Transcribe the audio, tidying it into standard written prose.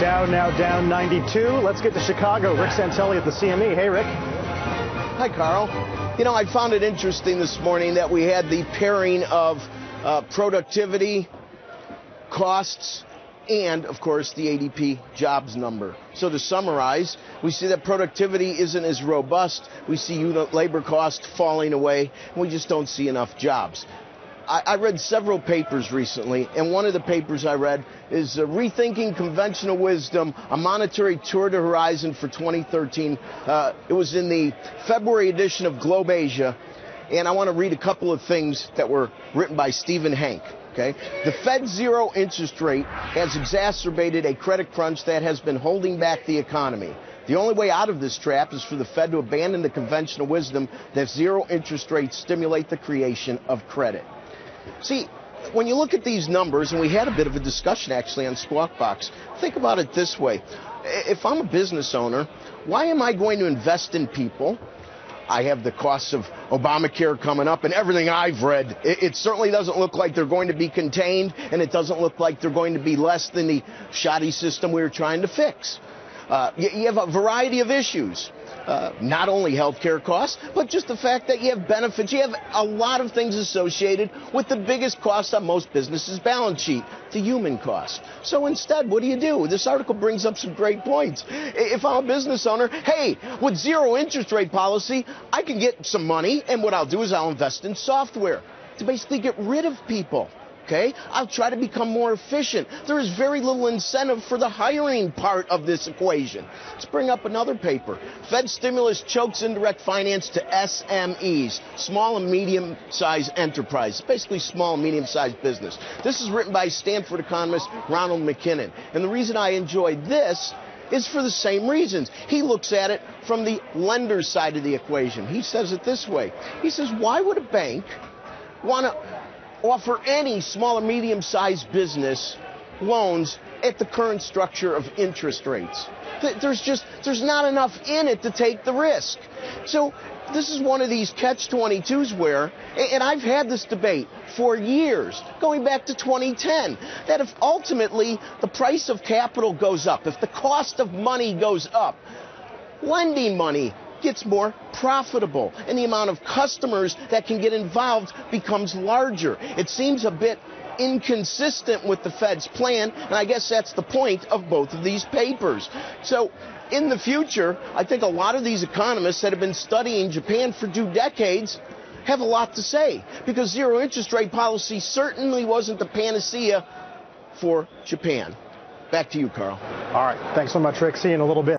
Dow now down 92. Let's get to Chicago. Rick Santelli at the CME. Hey, Rick. Hi, Carl. You know, I found it interesting this morning that we had the pairing of productivity, costs, and, of course, the ADP jobs number. So to summarize, we see that productivity isn't as robust. We see unit labor cost falling away, and we just don't see enough jobs. I read several papers recently, and one of the papers I read is Rethinking Conventional Wisdom, a Monetary Tour de Horizon for 2013. It was in the February edition of Globe Asia, and I want to read a couple of things that were written by Stephen Hank. Okay. The Fed's zero interest rate has exacerbated a credit crunch that has been holding back the economy. The only way out of this trap is for the Fed to abandon the conventional wisdom that zero interest rates stimulate the creation of credit. See, when you look at these numbers, and we had a bit of a discussion actually on Squawk Box, think about it this way. If I'm a business owner, why am I going to invest in people? I have the costs of Obamacare coming up, and everything I've read, it certainly doesn't look like they're going to be contained, and it doesn't look like they're going to be less than the shoddy system we were trying to fix. You have a variety of issues, not only healthcare costs, but just the fact that you have benefits. You have a lot of things associated with the biggest cost on most businesses' balance sheet, the human cost. So instead, what do? This article brings up some great points. If I'm a business owner, hey, with zero interest rate policy, I can get some money, and what I'll do is I'll invest in software to basically get rid of people. Okay, I'll try to become more efficient. There is very little incentive for the hiring part of this equation. Let's bring up another paper. Fed stimulus chokes indirect finance to SMEs, small and medium-sized enterprise, basically small and medium-sized business. This is written by Stanford economist Ronald McKinnon. And the reason I enjoyed this is for the same reasons. He looks at it from the lender's side of the equation. He says it this way. He says, why would a bank want to offer any small or medium-sized business loans at the current structure of interest rates? There's not enough in it to take the risk. So this is one of these catch-22s where, and I've had this debate for years, going back to 2010, that if ultimately the price of capital goes up, if the cost of money goes up, lending money gets more profitable, and the amount of customers that can get involved becomes larger. It seems a bit inconsistent with the Fed's plan, and I guess that's the point of both of these papers. So in the future, I think a lot of these economists that have been studying Japan for 2 decades have a lot to say, because zero interest rate policy certainly wasn't the panacea for Japan. Back to you, Carl. All right. Thanks so much, Rick. See you in a little bit.